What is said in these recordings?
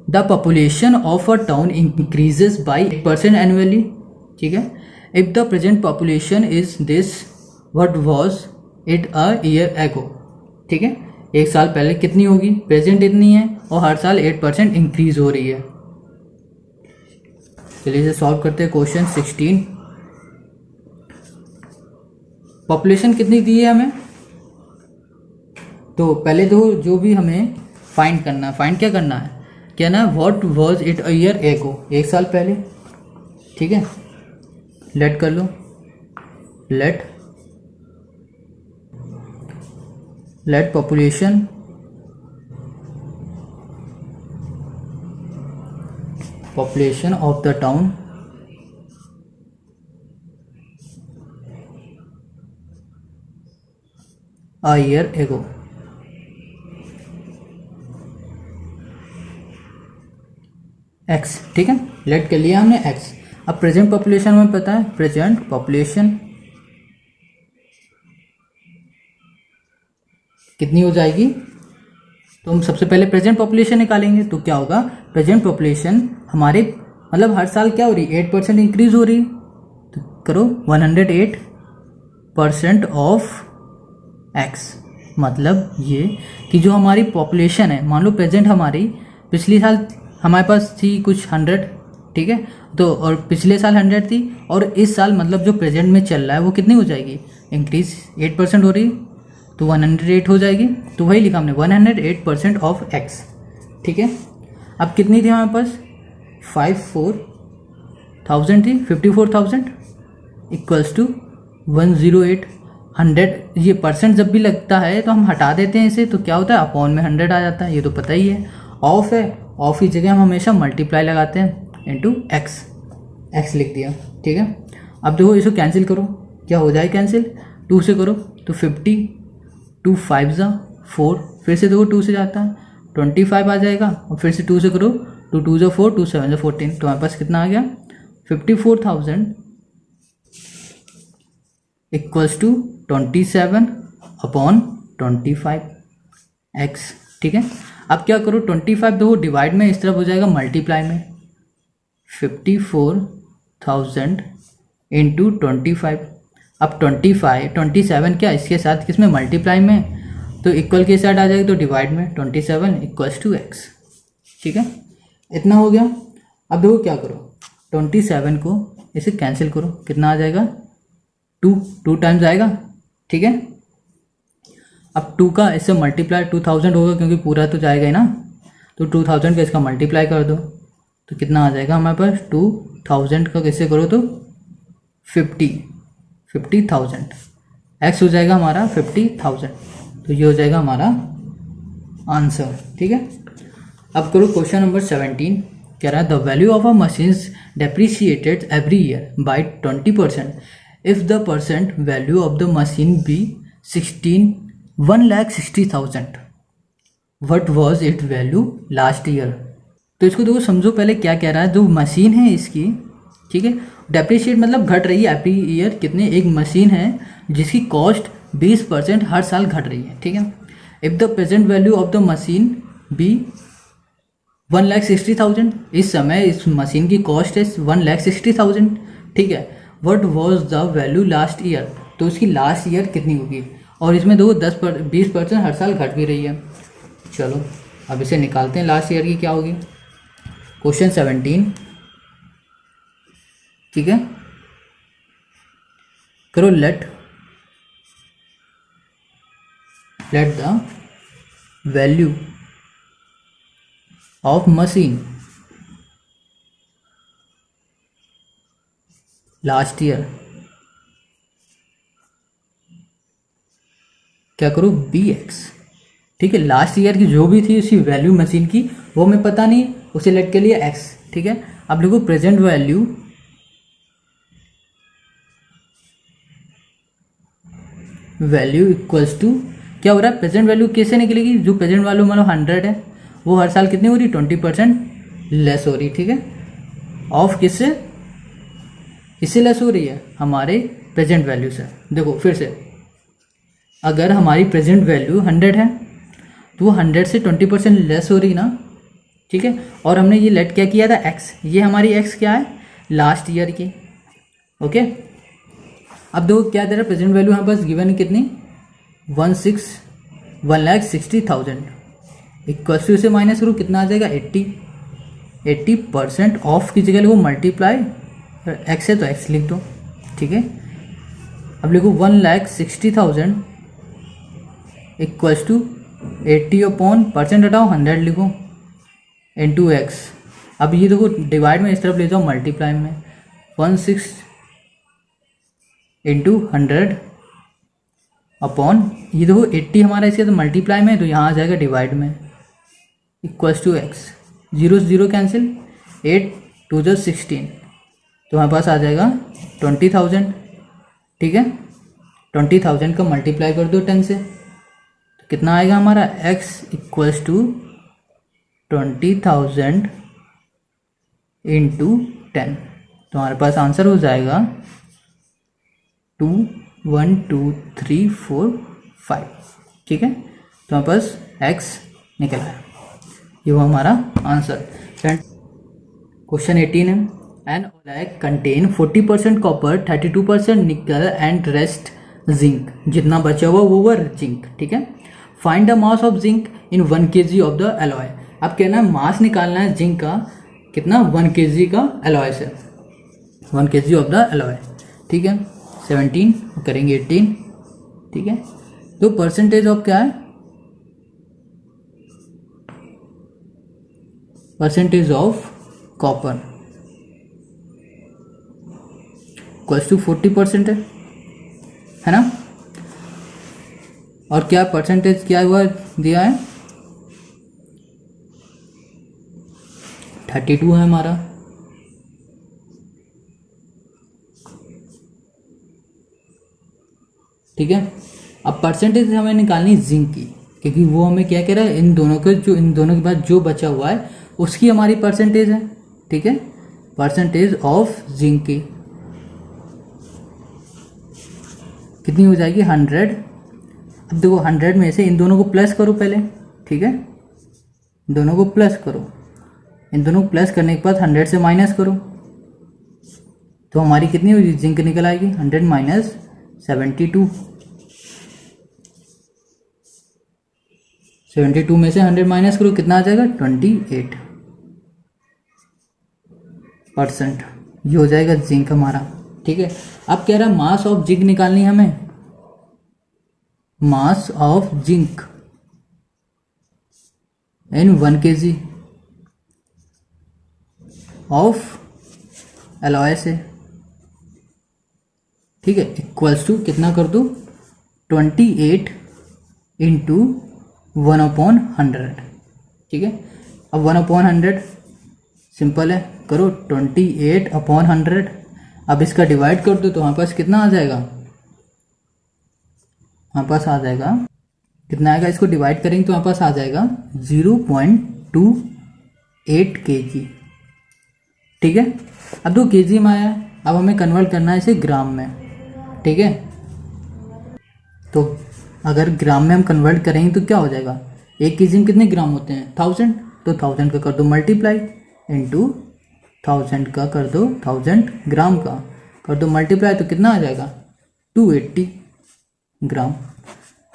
The population of a town increases by 8% annually, ठीक है। If the present population is this, what was it a year एगो, ठीक है। एक साल पहले कितनी होगी, प्रेजेंट इतनी है और हर साल 8% इंक्रीज हो रही है। चलिए इसे सॉल्व करते हैं। क्वेश्चन 16, पॉपुलेशन कितनी दी है हमें, तो पहले तो जो भी हमें फाइंड करना है, फाइंड क्या करना है, क्या ना, what was it a year ago, एक साल पहले, ठीक है। लेट कर लो, let population of the town a year ago, x, ठीक है। लेट कर लिया हमने x। अब प्रेजेंट पॉपुलेशन हमें पता है, प्रेजेंट पॉपुलेशन कितनी हो जाएगी, तो हम सबसे पहले प्रेजेंट पॉपुलेशन निकालेंगे। तो क्या होगा, प्रेजेंट पॉपुलेशन हमारे मतलब हर साल क्या हो रही है, 8% इंक्रीज हो रही है। तो करो 108% ऑफ x, मतलब ये कि जो हमारी पॉपुलेशन है, मान लो प्रेजेंट हमारी पिछले साल हमारे पास थी कुछ 100, ठीक है, तो और पिछले साल 100 थी, और इस साल मतलब जो प्रेजेंट में चल रहा है वो कितनी हो जाएगी, इंक्रीज 8% हो रही है, तो 108 हो जाएगी। तो वही लिखा हमने 108% ऑफ x, ठीक है। अब कितनी थी हमारे पास, 54,000 थी, 54,000 इक्वल्स टू 108, 100, ये परसेंट जब भी लगता है तो हम हटा देते हैं इसे, तो क्या होता है, अपॉन में 100 आ जाता है, ये तो पता ही है। ऑफ है, ऑफ की जगह हम हमेशा मल्टीप्लाई लगाते हैं इनटू x, x लिख दिया, ठीक है। अब देखो इसको कैंसिल करो, क्या हो जाए कैंसिल, 2 से करो तो 50, 2 5 जा 4, फिर से देखो 2 से जाता है 25 आ जाएगा, और फिर से 2 से करो, 2 2 जा 4, 2 7 जा 14, तो हमारे पास कितना आ गया, 54,000 इक्वल्स टू 27 अपॉन 25 x, ठीक है। अब क्या करो, 25 देखो डिवाइड में इस तरफ हो जाएगा मल्टीप्लाई में, 54,000 इंटू 25। अब 27 क्या इसके साथ किस में, मल्टीप्लाई में, तो इक्वल के साथ आ जाएगा, तो डिवाइड में 27 इक्वल्स टू x, ठीक है। इतना हो गया। अब देखो क्या करो, 27 को इसे कैंसिल करो, कितना आ जाएगा, 2 टाइम्स आएगा, ठीक है। अब 2 का इससे मल्टीप्लाई 2000 होगा, क्योंकि पूरा तो जाएगा ही ना, तो 2000 का इसका मल्टीप्लाई कर दो, तो कितना आ जाएगा हमारे पास, 2000 का कैसे करो तो 50,000, x हो जाएगा हमारा 50,000, तो ये हो जाएगा हमारा आंसर, ठीक है। अब करो क्वेश्चन नंबर 17, कह रहा है the value of a machines depreciated every year by 20%, if the percent value of the machine be 1,60,000, what was it value last year. तो इसको देखो समझो, पहले क्या कह रहा है, जो मशीन है इसकी, ठीक है, डेप्रिशिएट मतलब घट रही है एवरी ईयर, कितने, एक मशीन है जिसकी कॉस्ट 20% हर साल घट रही है, ठीक है। If the present value of the machine be 1,60,000, इस समय इस मशीन की कॉस्ट है 1,60,000, ठीक है। What was the value last year, तो उसकी लास्ट ईयर कितनी होगी, और इसमें देखो 20% हर साल घट भी रही है। चलो अब इसे निकालते हैं, लास्ट ईयर की क्या होगी। क्वेश्चन 17, ठीक है, करो let the value of machine last year, क्या करो bx, ठीक है। लास्ट ईयर की जो भी थी उसकी वैल्यू मशीन की, वो हमें पता नहीं, उसे लेट के लिए x, ठीक है। अब देखो प्रेजेंट वैल्यू इक्वल्स टू क्या हो रहा है, प्रेजेंट वैल्यू कैसे निकलेगी, जो प्रेजेंट वैल्यू मान लो 100 है, वो हर साल कितनी हो रही, 20% लेस हो रही, ठीक है। ऑफ किससे, इससे लेस हो रही है, हमारे प्रेजेंट वैल्यू से। देखो फिर से, अगर हमारी प्रेजेंट वैल्यू 100 है, तो वो 100 से 20% लेस हो रही ना, ठीक है। और हमने ये लेट क्या किया था, एक्स, ये हमारी एक्स क्या है, लास्ट ईयर की। ओके, अब देखो क्या दे रहा है, प्रेजेंट वैल्यू हमारे पास गिवन है कितनी, 1,60,000 इक्वल्स टू, इसे माइनस करो कितना आ जाएगा 80% ऑफ की जगह लिखो मल्टीप्लाई, एक्स है तो एक्स लिख दो, ठीक है। अब लिखो 1,60,000 इक्वल्स टू 80 अपॉन परसेंट हटाओ 100 लिखो इंटू एक्स। अब ये देखो डिवाइड में इस तरफ ले जाओ मल्टीप्लाई में, 16 इंटू 100 अपॉन, ये देखो 80 हमारा इसके तो मल्टीप्लाई में, तो यहाँ आ जाएगा डिवाइड में, इक्वल्स टू एक्स, 0 से 0 कैंसिल, 8 2 जो 16, तो हमारे पास आ जाएगा 20,000, ठीक है। 20,000 का मल्टीप्लाई कर दो 10 से, तो कितना आएगा हमारा, x इक्वल्स टू 20,000 इंटू 10, तो हमारे पास आंसर हो जाएगा 2 1 2 3 4 5, ठीक है। तो हमारे पास x निकल आया, ये वो हमारा आंसर। क्वेश्चन 18 है, एन ओलाई कंटेन 40% कॉपर, 32% निकल एंड रेस्ट जिंक, जितना बचा हुआ वो हुआ जिंक, ठीक है। Find the mass of zinc in 1 kg of the alloy. अब कहना है मास निकालना है जिंक का, कितना, 1 kg का एलॉय से, 1 kg ऑफ द एलॉय, ठीक है। 17 करेंगे 18, ठीक है। तो परसेंटेज ऑफ क्या है, percentage of copper equals to 40% है ना। और क्या परसेंटेज क्या हुआ दिया है, 32 है हमारा, ठीक है। अब परसेंटेज हमें निकालनी जिंक की, क्योंकि वो हमें क्या कह रहा है, इन दोनों के बाद जो बचा हुआ है उसकी हमारी परसेंटेज है, ठीक है। परसेंटेज ऑफ जिंक की कितनी हो जाएगी, 100। अब देखो 100 में से इन दोनों को प्लस करो पहले, ठीक है, दोनों को प्लस करो, इन दोनों को प्लस करने के बाद 100 से माइनस करो, तो हमारी कितनी होगी, जिंक निकल आएगी 100 माइनस 72, 72 में से 100 माइनस करो कितना आ जाएगा, 28%, ये हो जाएगा जिंक हमारा, ठीक है। अब कह रहा है मास ऑफ जिंक निकालनी हमें, mass of zinc in 1 kg of alloy से, ठीक है, इक्वल्स टू कितना कर दो, 28 इंटू 1/100, ठीक है। अब 1/100 सिंपल है, करो 28/100, अब इसका डिवाइड कर दो तो हमारे पास कितना आ जाएगा, हमारे पास आ जाएगा कितना आएगा, इसको डिवाइड करेंगे तो हमारे पास आ जाएगा 0.28 kg, ठीक है। अब 2 kg में आया, अब हमें कन्वर्ट करना है इसे ग्राम में, ठीक है। तो अगर ग्राम में हम कन्वर्ट करेंगे तो क्या हो जाएगा, 1 kg में कितने ग्राम होते हैं, 1000, तो 1000 का कर दो मल्टीप्लाई इंटू 1000 का कर दो, 1000 ग्राम का कर दो मल्टीप्लाई, तो कितना आ जाएगा 280 ग्राम,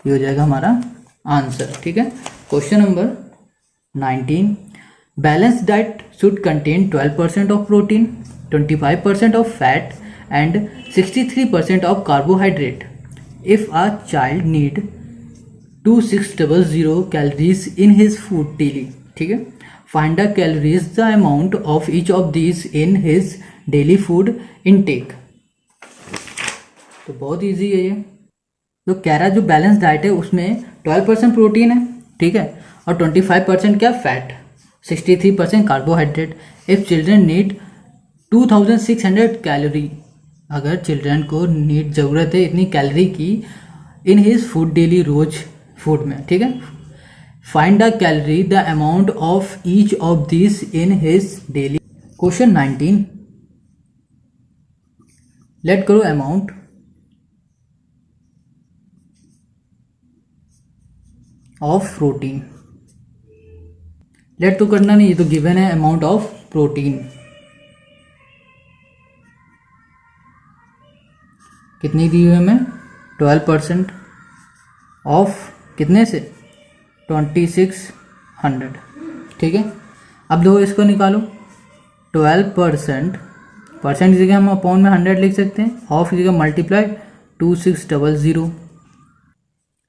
ये हो जाएगा हमारा आंसर, ठीक है। Question number 19, balance diet should contain 12% of protein, 25% of fat and 63% of carbohydrate. If a child need 2600 calories in his food daily, ठीक है, find the calories the amount of each of these in his daily food intake. तो बहुत easy है ये, तो कह रहा है जो बैलेंस डाइट है उसमें 12% प्रोटीन है, ठीक है, और 25% क्या, fat, 63% carbohydrate. If children need 2600 calorie, अगर चिल्ड्रन को नीड ज़रूरत है इतनी कैलोरी की इन हिज फूड डेली, रोज फूड में, ठीक है, find the calorie the amount of each of this in his daily. Question 19, let करो अमाउंट ऑफ प्रोटीन, लेट तो करना नहीं, ये तो गिवन है अमाउंट ऑफ प्रोटीन। कितनी दी हुई है हमें? 12% ऑफ कितने से? 2600। ठीक है, अब दो इसको निकालो। 12% परसेंट की जगह हम अपॉन में 100 लिख सकते हैं, ऑफ की जगह मल्टीप्लाई 2600।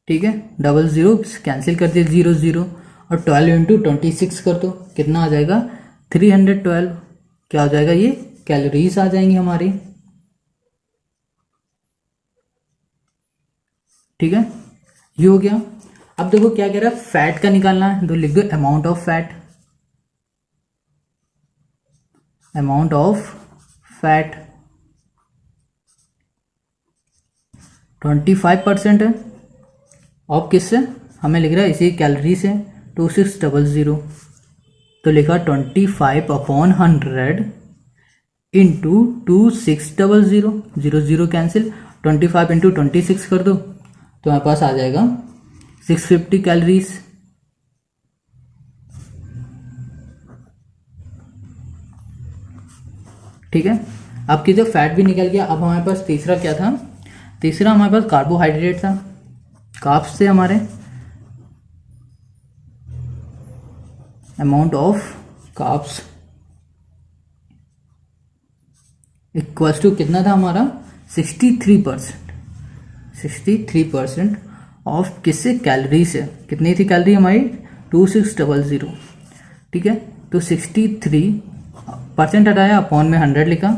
ठीक है, 00 कैंसिल कर दिया, 0 0, और 12 इंटू 26 कर दो, कितना आ जाएगा? 312। क्या हो जाएगा? ये कैलोरीज आ जाएंगी हमारी। ठीक है, ये हो गया। अब देखो क्या कह रहा है, फैट का निकालना है, तो लिख दो amount of fat. Amount of fat 25% है, ऑफ किससे? हमें लिख रहा है इसी कैलोरी से, 2600। तो लिखा 25/100 इंटू 2600, 0 0 कैंसिल, 25 इंटू 26 कर दो, तो हमारे पास आ जाएगा 650 कैलोरीज। ठीक है, आपकी जो फैट भी निकल गया। अब हमारे पास तीसरा क्या था? तीसरा हमारे पास कार्बोहाइड्रेट था। कार्ब्स से हमारे amount of carbs equals to कितना था हमारा? 63%। 63% ऑफ किससे? कैलोरी से। कितनी थी कैलोरी हमारी? 2600। ठीक है, तो 63% हटाया, अपॉन में 100 लिखा,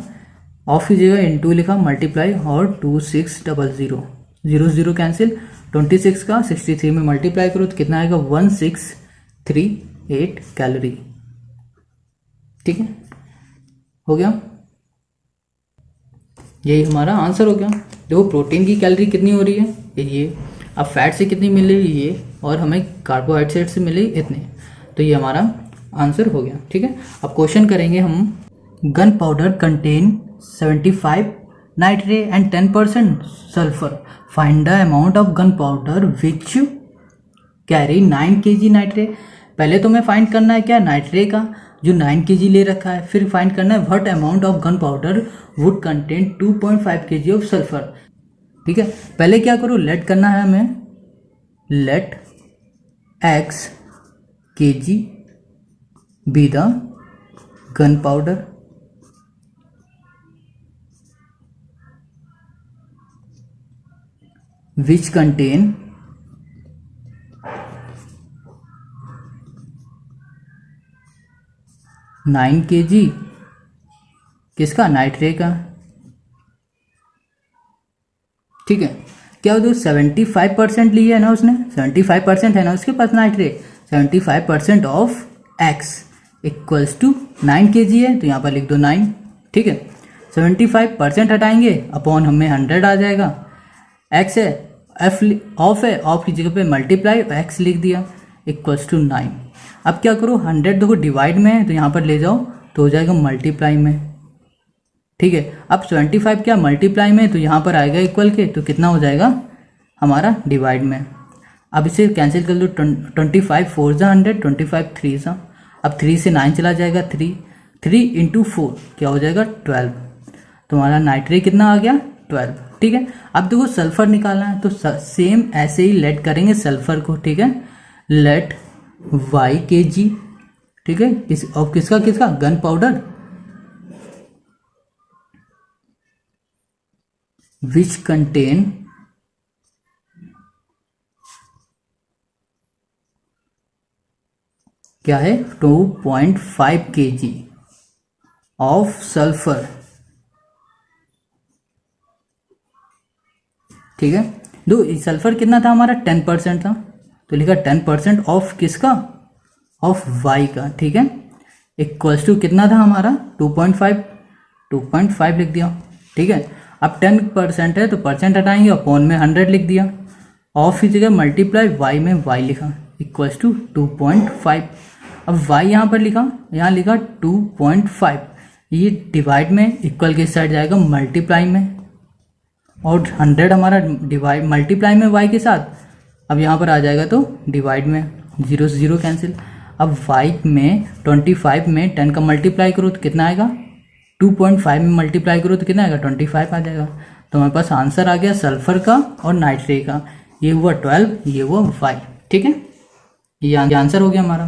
ऑफ की जगह इंटू लिखा, मल्टीप्लाई और 2600, 0 0 कैंसिल, 26 का 63 में मल्टीप्लाई करो तो कितना आएगा? 1638 कैलोरी। ठीक है, हो गया, यही हमारा आंसर हो गया। देखो प्रोटीन की कैलोरी कितनी हो रही है, ये। अब फैट से कितनी मिल रही है, ये, और हमें कार्बोहाइड्रेट से मिले इतने, तो ये हमारा आंसर हो गया। ठीक है, अब क्वेश्चन करेंगे हम। Gun powder contain 75 nitrate and 10% sulphur, find the amount of gun powder which carry 9 kg nitrate. पहले तो हमें फाइंड करना है क्या? नाइट्रेट का, जो 9 kg ले रखा है। फिर फाइंड करना है what amount of gunpowder would contain 2.5 kg of sulphur. ठीक है, पहले क्या करो, लेट करना है हमें, let x kg be the gunpowder, which contain 9 kg किसका? नाइट्रेट का। ठीक है, क्या हो? 75% लिया है ना उसने, 75% है ना उसके पास nitrate. 75% of x equals to 9 kg है, तो यहाँ पर लिख दो 9। ठीक है, 75% हटाएंगे, अपॉन हमें 100 आ जाएगा। x है, f ऑफ है, ऑफ की जगह पे मल्टीप्लाई x लिख दिया, इक्वल्स टू 9। अब क्या करो, 100 देखो डिवाइड में है, तो यहाँ पर ले जाओ तो हो जाएगा मल्टीप्लाई में। ठीक है, अब 75 क्या मल्टीप्लाई में, तो यहाँ पर आएगा इक्वल के, तो कितना हो जाएगा हमारा? डिवाइड में। अब इसे कैंसिल कर दो, 25 4 ज़ा 100, 25 3 ज़ा, अब 3 से 9 चला जाएगा, 3 इंटू 4 क्या हो जाएगा? 12। तो हमारा नाइट्रेट कितना आ गया? 12। ठीक है, अब देखो सल्फर निकालना है, तो सेम ऐसे ही लेट करेंगे सल्फर को। ठीक है, लेट y kg, ठीक है, और किसका गन पाउडर विच कंटेन क्या है? 2.5 kg ऑफ सल्फर। ठीक है, दो सल्फर कितना था हमारा? 10% था, तो लिखा 10% ऑफ किसका? ऑफ y का। ठीक है, इक्वल्स टू कितना था हमारा? 2.5 लिख दिया। ठीक है, अब 10% है तो परसेंट हटाएंगे, अपॉन में 100 लिख दिया, ऑफ की जगह मल्टीप्लाई y में y लिखा, इक्वल्स टू 2.5। अब y यहाँ पर लिखा, यहाँ लिखा 2.5, ये डिवाइड में, इक्वल के साइड जाएगा मल्टीप्लाई में, और 100 हमारा डिवाइड मल्टीप्लाई में y के साथ, अब यहाँ पर आ जाएगा तो डिवाइड में, 0 से 0 कैंसिल। अब y में 25 में 10 का मल्टीप्लाई करो तो कितना आएगा, 2.5 में मल्टीप्लाई करो तो कितना आएगा, 25 आ जाएगा। तो हमारे पास आंसर आ गया सल्फर का और नाइट्रेट का। ये हुआ 12, ये हुआ y। ठीक है, ये आंसर हो गया हमारा।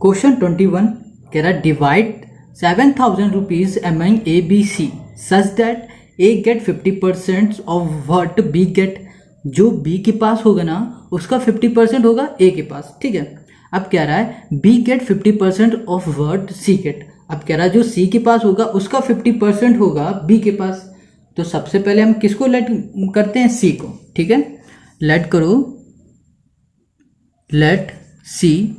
क्वेश्चन 21 कह रहा है divide 7,000 rupees among A B C such that A get 50% of what B get. जो बी के पास होगा ना उसका 50% होगा ए के पास। ठीक है, अब कह रहा है B get 50% of what C get. अब कह रहा है जो सी के पास होगा उसका 50% होगा बी के पास। तो सबसे पहले हम किसको लेट करते हैं, सी को। ठीक है, लेट करो, let see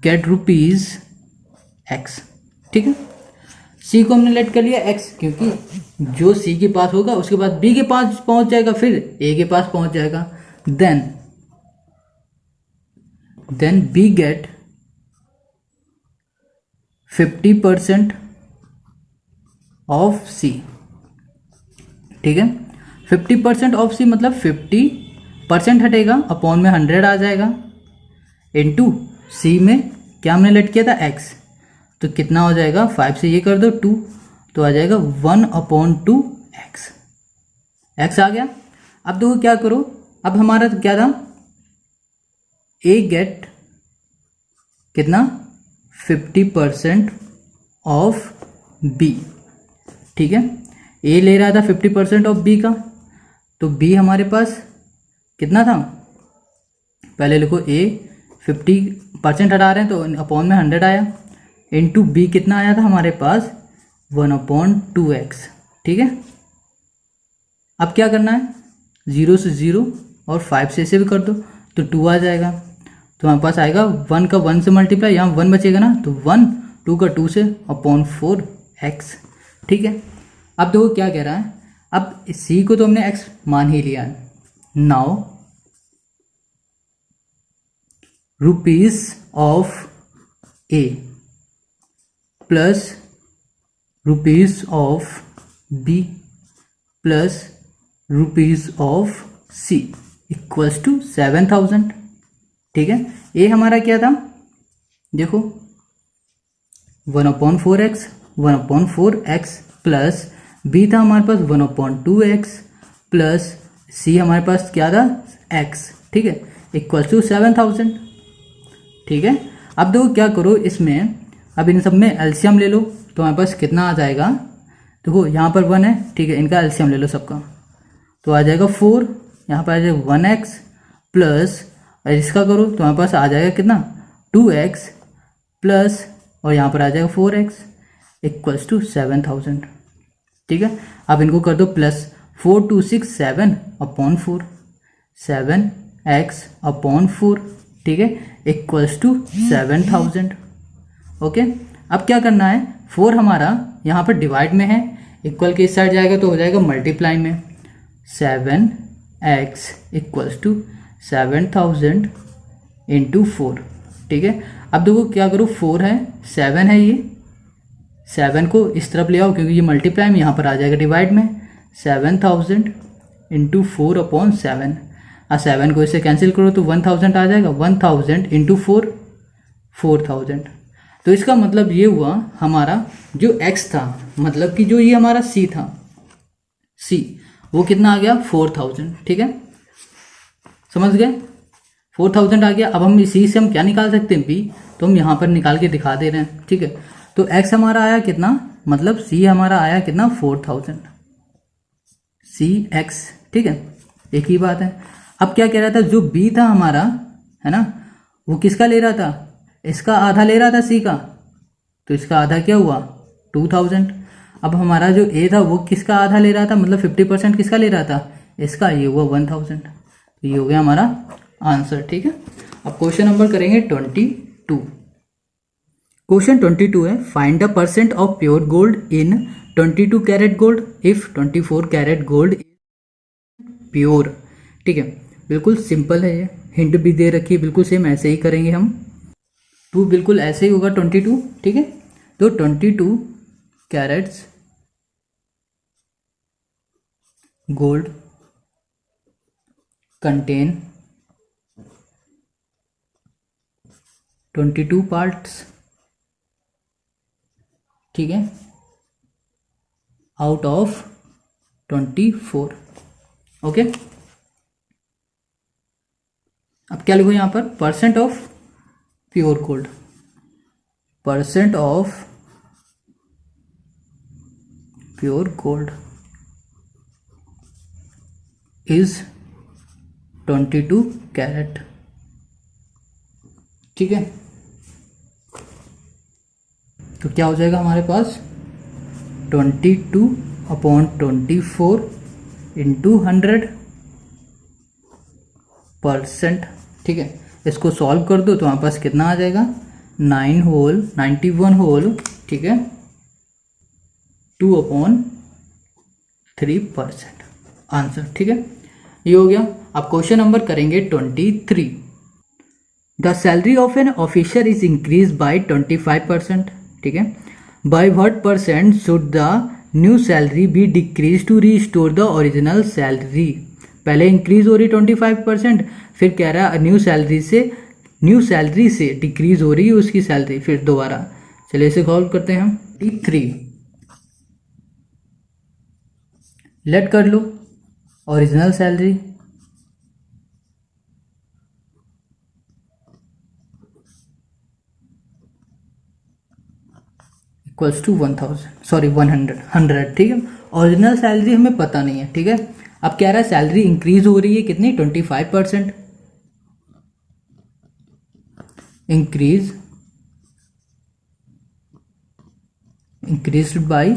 gate rupees x. ठीक है, सी को हमने लेट कर लिया एक्स, क्योंकि जो सी के पास होगा उसके बाद बी के पास पहुंच जाएगा, फिर ए के पास पहुंच जाएगा। देन बी गेट 50% ऑफ सी। ठीक है, 50% ऑफ सी मतलब 50% हटेगा, अपॉन में 100 आ जाएगा, इनटू सी में क्या हमने लेट किया था, एक्स। तो कितना हो जाएगा, 5 से ये कर दो 2, तो आ जाएगा 1/2 एक्स। एक्स आ गया। अब देखो क्या करो, अब हमारा तो क्या था, ए गेट कितना, 50% ऑफ बी। ठीक है, ए ले रहा था 50% ऑफ बी का, तो बी हमारे पास कितना था, पहले लिखो ए 50% हटा रहे हैं तो अपॉन में 100 आया, इनटू बी कितना आया था हमारे पास 1/2 एक्स। ठीक है, अब क्या करना है, 0 से 0 और 5 से इसे भी कर दो तो 2 आ जाएगा। तो हमारे पास आएगा 1 का 1 से मल्टीप्लाई, यहाँ 1 बचेगा ना, तो 1, 2 का 2 से अपॉन 4x। ठीक है, अब देखो क्या कह रहा है, अब सी को तो हमने x मान ही लिया है। Now rupees of A plus rupees of B plus rupees of C equals to 7,000। ठीक है, ए हमारा क्या था, देखो 1/4x 1/4x प्लस बी था हमारे पास 1/2x प्लस सी हमारे पास क्या था, x। ठीक है, इक्वल्स टू 7,000। ठीक है, अब देखो क्या करो इसमें, अब इन सब में एलसीएम ले लो तो हमारे पास कितना आ जाएगा, देखो यहाँ पर 1 है। ठीक है, इनका एलसीएम ले लो सबका, तो आ जाएगा 4, यहाँ पर आ जाएगा 1x प्लस, और इसका करो तो हमारे पास आ जाएगा कितना, 2x प्लस, और यहाँ पर आ जाएगा 4x इक्वल्स टू 7,000। ठीक है, अब इनको कर दो प्लस, 4 2 6 7/4 7x/4। ठीक है, इक्वल्स टू 7,000। ओके, अब क्या करना है, 4 हमारा यहाँ पर डिवाइड में है, इक्वल के इस साइड जाएगा तो हो जाएगा मल्टीप्लाई में, 7x इक्वल्स टू 7,000 इंटू 4। ठीक है, अब देखो क्या करो, 4 है 7 है, ये 7 को इस तरफ ले आओ क्योंकि ये मल्टीप्लाई में यहाँ पर आ जाएगा डिवाइड में, 7,000 इंटू 4/7। 7 को इससे कैंसिल करो तो 1,000 आ जाएगा, 1,000 इंटू 4 4,000। तो इसका मतलब ये हुआ हमारा जो x था, मतलब कि जो ये हमारा c था, c वो कितना आ गया 4,000। ठीक है, समझ गए, 4,000 आ गया। अब हम इसी से हम क्या निकाल सकते हैं, b, तो हम यहाँ पर निकाल के दिखा दे रहे हैं। ठीक है, तो x हमारा आया कितना, मतलब c हमारा आया कितना 4,000 cx। ठीक है, एक ही बात है। अब क्या कह रहा था, जो b था हमारा, है ना, वो किसका ले रहा था, इसका आधा ले रहा था c का, तो इसका आधा क्या हुआ 2,000। अब हमारा जो a था वो किसका आधा ले रहा था, मतलब 50% किसका ले रहा था, इसका, ये हुआ 1,000। तो ये हो गया हमारा आंसर। ठीक है, अब क्वेश्चन नंबर करेंगे 22। क्वेश्चन 22 है, find the percent of pure gold in 22 carat gold if 24 carat gold is pure. ठीक है, बिल्कुल सिंपल है, ये हिंट भी दे रखी है, बिल्कुल सेम ऐसे ही करेंगे हम, टू बिल्कुल ऐसे ही होगा 22। ठीक है, तो 22 कैरेट्स गोल्ड कंटेन 22 पार्ट्स, ठीक है, आउट ऑफ 24। ओके, अब क्या लिखो यहाँ पर, percent of pure gold, percent of pure gold is 22 carat, ठीक है। तो क्या हो जाएगा हमारे पास 22/24 इंटू 100%, ठीक है। इसको सॉल्व कर दो तो हमारे पास कितना आ जाएगा 91 होल, ठीक है, 2/3% आंसर, ठीक है। ये हो गया। अब क्वेश्चन नंबर करेंगे 23। The salary of an officer is increase by 25%, ठीक है। By what percent should the new salary be decrease to restore the original salary. पहले इंक्रीज हो रही 25%, फिर कह रहा है न्यू सैलरी से डिक्रीज हो रही है उसकी सैलरी, फिर दोबारा। चलिए इसे सॉल्व करते हैं हम। 3 लेट कर लो ओरिजिनल सैलरी इक्वल्स टू 100, ठीक है। ओरिजिनल सैलरी हमें पता नहीं है, ठीक है। अब कह रहा है सैलरी इंक्रीज हो रही है कितनी 25%, इंक्रीज बाय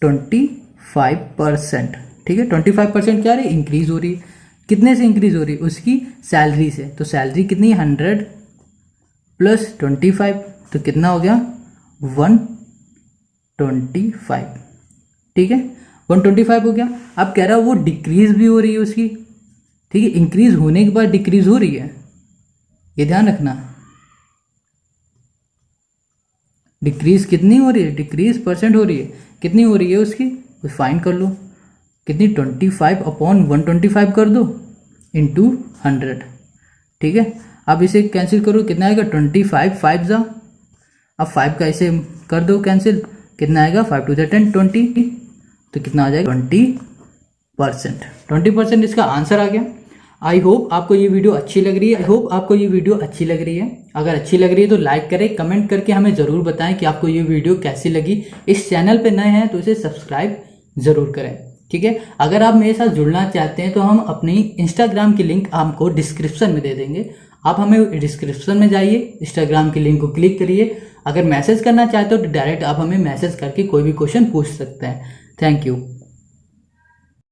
25%, ठीक है। 25% क्या है, इंक्रीज हो रही है। कितने से इंक्रीज हो रही है, उसकी सैलरी से। तो सैलरी कितनी 100 प्लस 25, तो कितना हो गया 125, ठीक है, 125 हो गया। अब कह रहा है वो डिक्रीज भी हो रही है उसकी, ठीक है। इंक्रीज होने के बाद डिक्रीज हो रही है, ये ध्यान रखना। डिक्रीज कितनी हो रही है, डिक्रीज परसेंट हो रही है, कितनी हो रही है उसकी, फाइंड कर लो कितनी, 25/125 कर दो इंटू 100, ठीक है। अब इसे कैंसिल करो, कितना आएगा 25, 5 जा, अब 5 का इसे कर दो कैंसिल, कितना आएगा 5 टू द 10 20, तो कितना आ जाएगा 20% इसका आंसर आ गया। आई होप आपको ये वीडियो अच्छी लग रही है, अगर अच्छी लग रही है तो लाइक करें, कमेंट करके हमें ज़रूर बताएं कि आपको ये वीडियो कैसी लगी। इस चैनल पे नए हैं तो इसे सब्सक्राइब ज़रूर करें, ठीक है। अगर आप मेरे साथ जुड़ना चाहते हैं तो हम अपनी इंस्टाग्राम की लिंक आपको डिस्क्रिप्शन में दे देंगे, आप हमें डिस्क्रिप्शन में जाइए, इंस्टाग्राम की लिंक को क्लिक करिए। अगर मैसेज करना चाहते हो तो डायरेक्ट आप हमें मैसेज करके कोई भी क्वेश्चन पूछ सकते हैं। Thank you.